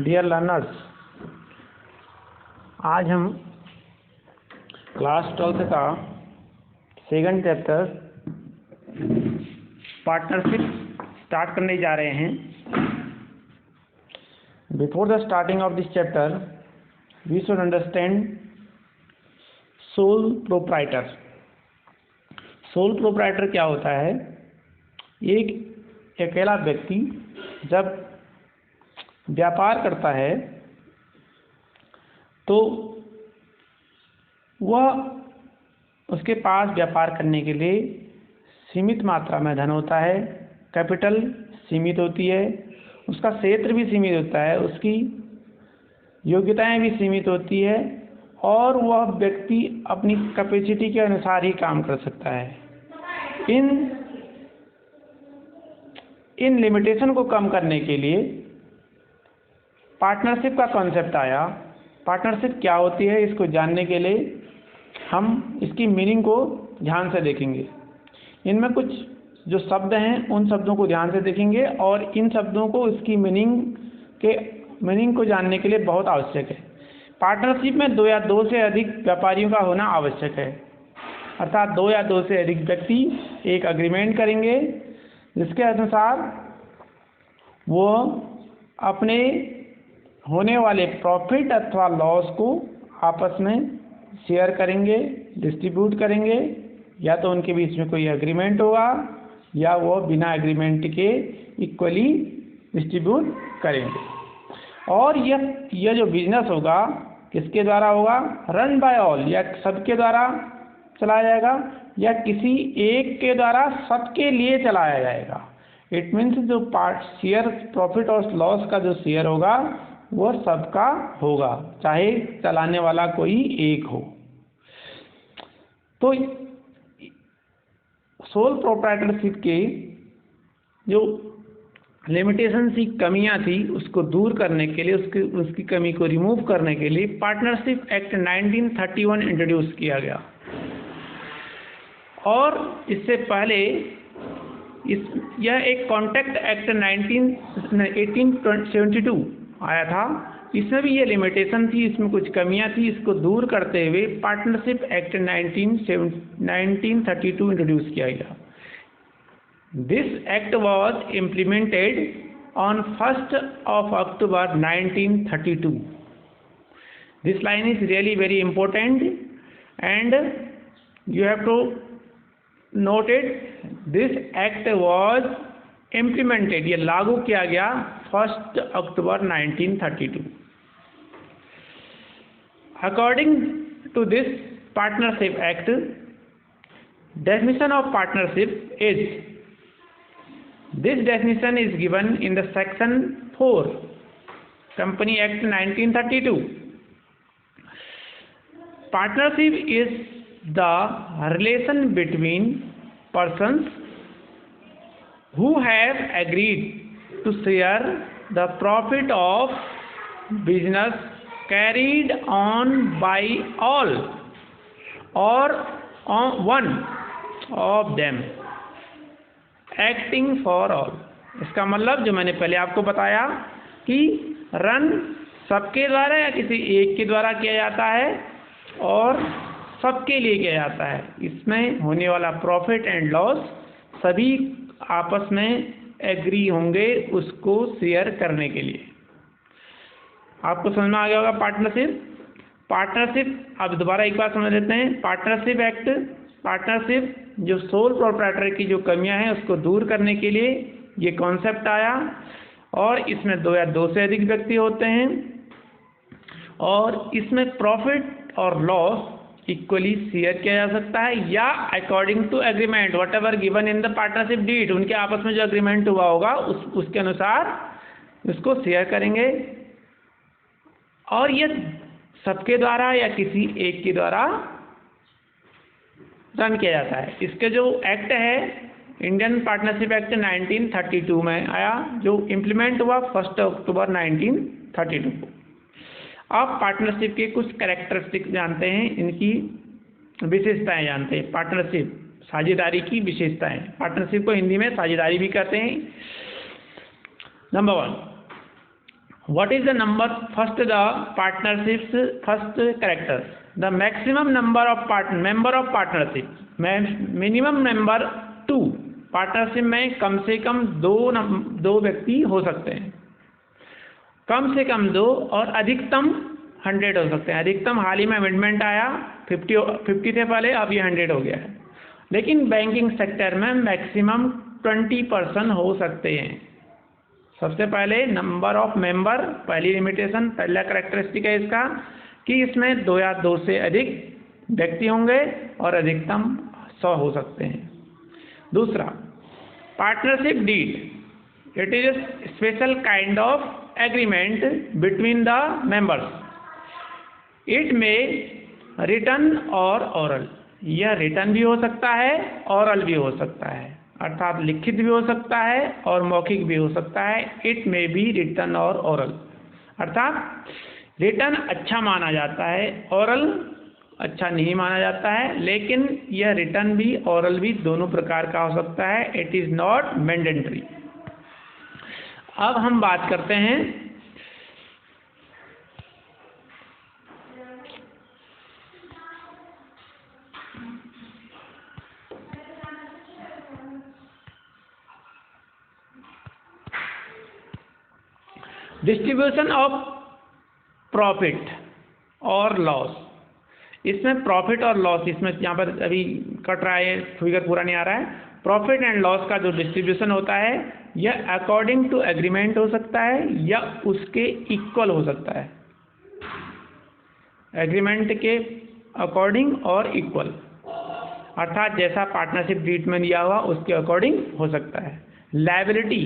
Dear learners, आज हम class 12 का सेकंड चैप्टर पार्टनरशिप स्टार्ट करने जा रहे हैं। Before the starting of this chapter we should understand sole proprietor. Sole proprietor क्या होता है? एक अकेला व्यक्ति जब व्यापार करता है तो वह उसके पास व्यापार करने के लिए सीमित मात्रा में धन होता है, कैपिटल सीमित होती है, उसका क्षेत्र भी सीमित होता है, उसकी योग्यताएं भी सीमित होती है और वह व्यक्ति अपनी कैपेसिटी के अनुसार ही काम कर सकता है। इन लिमिटेशन को कम करने के लिए पार्टनरशिप का कॉन्सेप्ट आया। पार्टनरशिप क्या होती है, इसको जानने के लिए हम इसकी मीनिंग को ध्यान से देखेंगे। इनमें कुछ जो शब्द हैं उन शब्दों को ध्यान से देखेंगे और इन शब्दों को इसकी मीनिंग को जानने के लिए बहुत आवश्यक है। पार्टनरशिप में दो या दो से अधिक व्यापारियों का होना आवश्यक है, अर्थात दो या दो से अधिक व्यक्ति एक अग्रीमेंट करेंगे जिसके अनुसार वो अपने होने वाले प्रॉफिट अथवा लॉस को आपस में शेयर करेंगे, डिस्ट्रीब्यूट करेंगे। या तो उनके बीच में कोई एग्रीमेंट होगा या वो बिना एग्रीमेंट के इक्वली डिस्ट्रीब्यूट करेंगे। और यह जो बिजनेस होगा किसके द्वारा होगा? रन बाय ऑल, या सबके द्वारा चलाया जाएगा या किसी एक के द्वारा सबके लिए चलाया जाएगा। इट मीन्स जो शेयर प्रॉफिट और लॉस का जो शेयर होगा वो सबका होगा, चाहे चलाने वाला कोई एक हो। तो सोल प्रोप्राइटरशिप के जो लिमिटेशन सी कमियां थी उसको दूर करने के लिए, उसकी कमी को रिमूव करने के लिए पार्टनरशिप एक्ट 1931 इंट्रोड्यूस किया गया। और इससे पहले यह एक कॉन्ट्रैक्ट एक्ट 1872 आया था। इसमें भी ये लिमिटेशन थी, इसमें कुछ कमियां थी। इसको दूर करते हुए पार्टनरशिप एक्ट 1932 इंट्रोड्यूस किया गया। This act was implemented on 1st of October 1932. This line is really very important and you have to note it. This act was implemented, ये लागू किया गया 1st October 1932. According to this partnership act, definition of partnership is, this definition is given in the section 4 Company Act 1932. Partnership is the relation between persons who have agreed to share the profit of business carried on by all or one of them acting for all. इसका मतलब जो मैंने पहले आपको बताया कि run सबके द्वारा या किसी एक के द्वारा किया जाता है और सबके लिए किया जाता है। इसमें होने वाला प्रॉफिट एंड लॉस सभी आपस में एग्री होंगे उसको शेयर करने के लिए। आपको समझ में आ गया होगा पार्टनरशिप। अब दोबारा एक बार समझ लेते हैं। पार्टनरशिप एक्ट, पार्टनरशिप जो सोल प्रोप्राइटर की जो कमियां हैं उसको दूर करने के लिए ये कॉन्सेप्ट आया। और इसमें दो या दो से अधिक व्यक्ति होते हैं और इसमें प्रॉफिट और लॉस इक्वली शेयर किया जा सकता है या according to agreement whatever given in the partnership deed, उनके आपस में जो एग्रीमेंट हुआ होगा उसके अनुसार उसको शेयर करेंगे। और ये सबके द्वारा या किसी एक के द्वारा रन किया जाता है। इसके जो एक्ट है इंडियन पार्टनरशिप एक्ट 1932 में आया, जो इम्प्लीमेंट हुआ 1st October 1932 को। आप पार्टनरशिप के कुछ कैरेक्टरिस्टिक जानते हैं, इनकी विशेषताएं जानते हैं। पार्टनरशिप साझेदारी की विशेषताएं, पार्टनरशिप को हिंदी में साझेदारी भी कहते हैं। Number 1, What is the number? First, the partnership's first character. The maximum number of member of partnership. Minimum number 2. Partnership में कम से कम दो व्यक्ति हो सकते हैं, कम से कम 2 और अधिकतम 100 हो सकते हैं। अधिकतम हाल ही में अमेंडमेंट आया, 50 थे पहले, अब ये 100 हो गया है। लेकिन बैंकिंग सेक्टर में मैक्सिमम 20% हो सकते हैं। सबसे पहले नंबर ऑफ मेंबर, पहली लिमिटेशन, पहला कैरेक्टरिस्टिक है इसका कि इसमें 2 या 2 से अधिक व्यक्ति होंगे और अधिकतम 100 हो सकते हैं। दूसरा, partnership deed, it is a special kind of agreement between the members. It में रिटन और ओरल, यह रिटन भी हो सकता है, ओरल भी हो सकता है, अर्थात लिखित भी हो सकता है और मौखिक भी हो सकता है। इट में भी रिटन और ओरल, अर्थात रिटन अच्छा माना जाता है, ओरल अच्छा नहीं माना जाता है, लेकिन यह रिटन भी ओरल भी दोनों प्रकार का हो सकता है। It is not mandatory. अब हम बात करते हैं डिस्ट्रीब्यूशन ऑफ प्रॉफिट और लॉस। इसमें प्रॉफिट और लॉस, इसमें यहाँ पर अभी कट रहा है, फिगर पूरा नहीं आ रहा है। प्रॉफिट एंड लॉस का जो डिस्ट्रीब्यूशन होता है यह अकॉर्डिंग टू एग्रीमेंट हो सकता है या उसके इक्वल हो सकता है, एग्रीमेंट के अकॉर्डिंग और इक्वल, अर्थात जैसा पार्टनरशिप डीड में दिया हुआ उसके अकॉर्डिंग हो सकता है। लायबिलिटी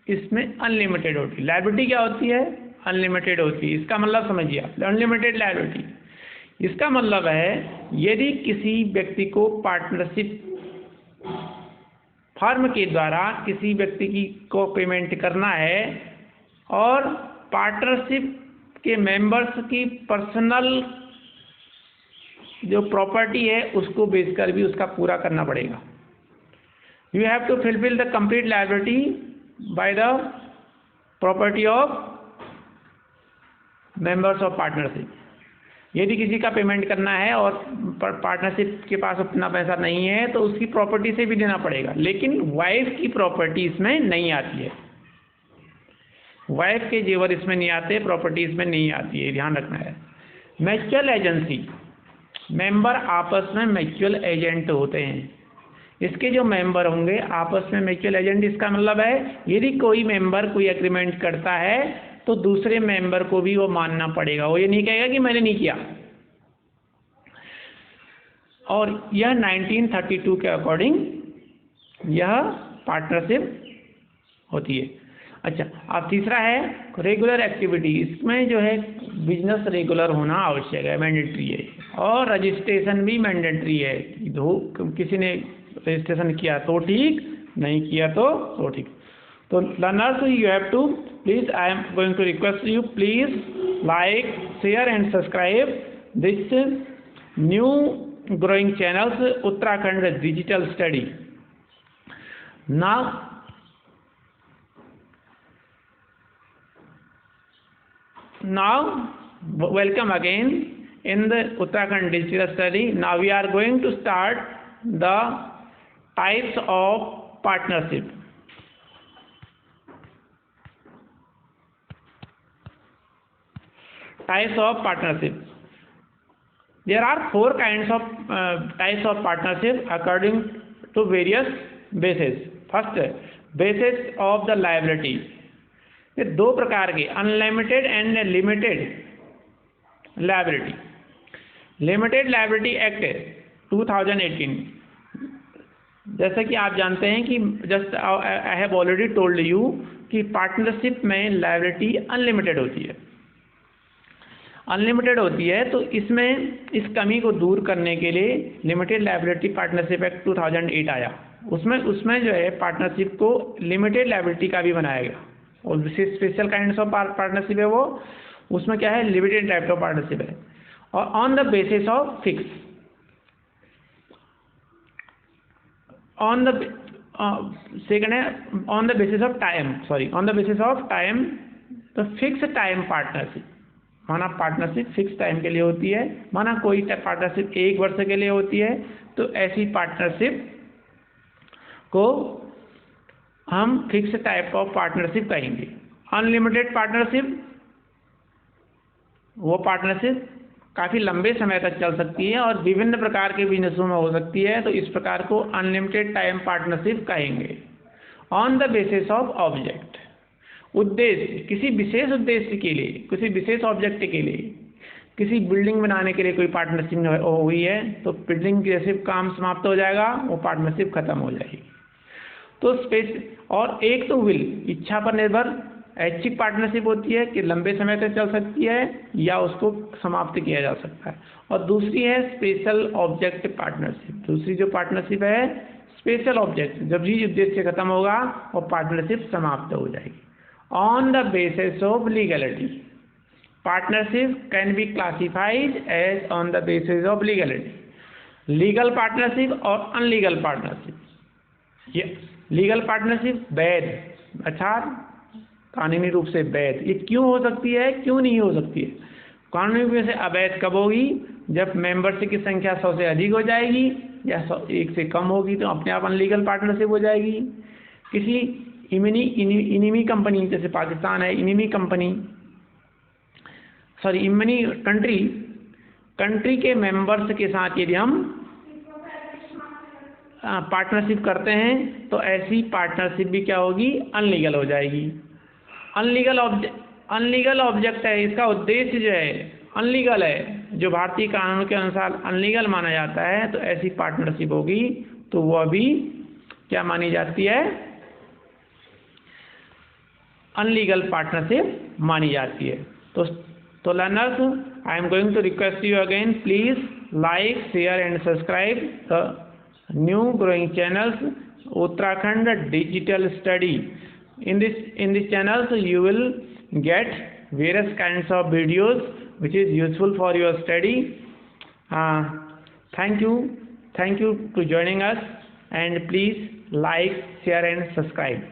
इसमें अनलिमिटेड होती है। लायबिलिटी क्या होती है? अनलिमिटेड होती है। इसका मतलब समझिए आप, अनलिमिटेड लायबिलिटी, इसका मतलब है यदि किसी व्यक्ति को पार्टनरशिप फर्म के द्वारा किसी व्यक्ति की को पेमेंट करना है और पार्टनरशिप के मेंबर्स की पर्सनल जो प्रॉपर्टी है उसको बेचकर भी उसका पूरा करना पड़ेगा। You have to fulfil the complete liability by the property of members of partnership. यदि किसी का पेमेंट करना है और पार्टनरशिप के पास अपना पैसा नहीं है तो उसकी प्रॉपर्टी से भी देना पड़ेगा, लेकिन वाइफ की प्रॉपर्टी इसमें नहीं आती है, वाइफ के जेवर इसमें नहीं आते, प्रॉपर्टी इसमें नहीं आती है, ध्यान रखना है। म्यूचुअल एजेंसी, मेंबर आपस में म्यूचुअल एजेंट होते हैं। इसके जो मेंबर होंगे आपस में म्यूचुअल एजेंट, इसका मतलब है यदि कोई मेंबर कोई एग्रीमेंट करता है तो दूसरे मेंबर को भी वो मानना पड़ेगा, वो ये नहीं कहेगा कि मैंने नहीं किया। और यह 1932 के अकॉर्डिंग यह पार्टनरशिप होती है। अच्छा, अब तीसरा है रेगुलर एक्टिविटी। इसमें जो है बिजनेस रेगुलर होना आवश्यक है, मैंडेटरी है, और रजिस्ट्रेशन भी मैंडेटरी है। किसी ने रजिस्ट्रेशन किया तो ठीक, नहीं किया तो ठीक। तो learners, you have to please, I am going to request you, please like, share and subscribe this new growing channels Uttarakhand Digital Study. Now welcome again in the Uttarakhand Digital Study. Now we are going to start the types of partnership. Types of partnership. There are 4 kinds of types of partnership according to various bases. First, basis of the liability. ये 2 प्रकार के, unlimited and limited liability. Limited liability act 2018, जैसा कि आप जानते हैं कि just I have already told you कि पार्टनरशिप में लायबिलिटी अनलिमिटेड होती है। अनलिमिटेड होती है तो इसमें इस कमी को दूर करने के लिए लिमिटेड लायबिलिटी पार्टनरशिप एक्ट 2008 आया। उसमें जो है पार्टनरशिप को लिमिटेड लायबिलिटी का भी बनाया गया, और स्पेशल काइंड्स ऑफ पार्टनरशिप है वो, उसमें क्या है लिमिटेड टाइप ऑफ पार्टनरशिप है, और on the basis of fix, on the second है on the basis of time, on the basis of time, तो तो फिक्स टाइम पार्टनरशिप, माना पार्टनरशिप फिक्स टाइम के लिए होती है, माना कोई पार्टनरशिप 1 वर्ष के लिए होती है, तो ऐसी पार्टनरशिप को हम फिक्स टाइप ऑफ पार्टनरशिप कहेंगे। अनलिमिटेड पार्टनरशिप, वो पार्टनरशिप काफ़ी लंबे समय तक चल सकती है और विभिन्न प्रकार के बिजनेसों में हो सकती है, तो इस प्रकार को अनलिमिटेड टाइम पार्टनरशिप कहेंगे। On the basis of object, उद्देश्य, किसी विशेष उद्देश्य के लिए, किसी विशेष ऑब्जेक्ट के लिए, किसी बिल्डिंग बनाने के लिए कोई पार्टनरशिप हुई है, तो बिल्डिंग जैसे काम समाप्त हो जाएगा, वो पार्टनरशिप खत्म हो जाएगी। तो स्पेस, और एक तो विल, इच्छा पर निर्भर ऐच्छिक पार्टनरशिप होती है कि लंबे समय तक चल सकती है या उसको समाप्त किया जा सकता है, और दूसरी है स्पेशल ऑब्जेक्ट पार्टनरशिप। दूसरी जो पार्टनरशिप है स्पेशल ऑब्जेक्ट, जब भी उद्देश्य खत्म होगा वो पार्टनरशिप समाप्त हो जाएगी। On the basis of legality, partnership can be classified as on the basis of legality. Legal partnership और अनलीगल पार्टनरशिप। ये लीगल पार्टनरशिप वैध, अर्थात कानूनी रूप से वैध, ये क्यों हो सकती है, क्यों नहीं हो सकती है? कानूनी रूप से अवैध कब होगी? जब मेंबरशिप की संख्या 100 से अधिक हो जाएगी या 1 से कम होगी, तो अपने आप अनलीगल पार्टनरशिप हो जाएगी। किसी इनिमी कंपनी, जैसे पाकिस्तान है, इनिमी कंट्री के मेंबर्स के साथ यदि हम पार्टनरशिप करते हैं, तो ऐसी पार्टनरशिप भी क्या होगी? अनलीगल हो जाएगी। अनलीगल ऑब्जेक्ट है, इसका उद्देश्य जो है अनलीगल है, जो भारतीय कानून के अनुसार अनलीगल माना जाता है, तो ऐसी पार्टनरशिप होगी तो वो अभी क्या मानी जाती है? अनलीगल पार्टनरशिप मानी जाती है। तो learners, I am going to request you again, please like, share and subscribe the new growing channels Uttarakhand Digital Study. In this channel, so you will get various kinds of videos which is useful for your study. Thank you to joining us, and please like, share and subscribe.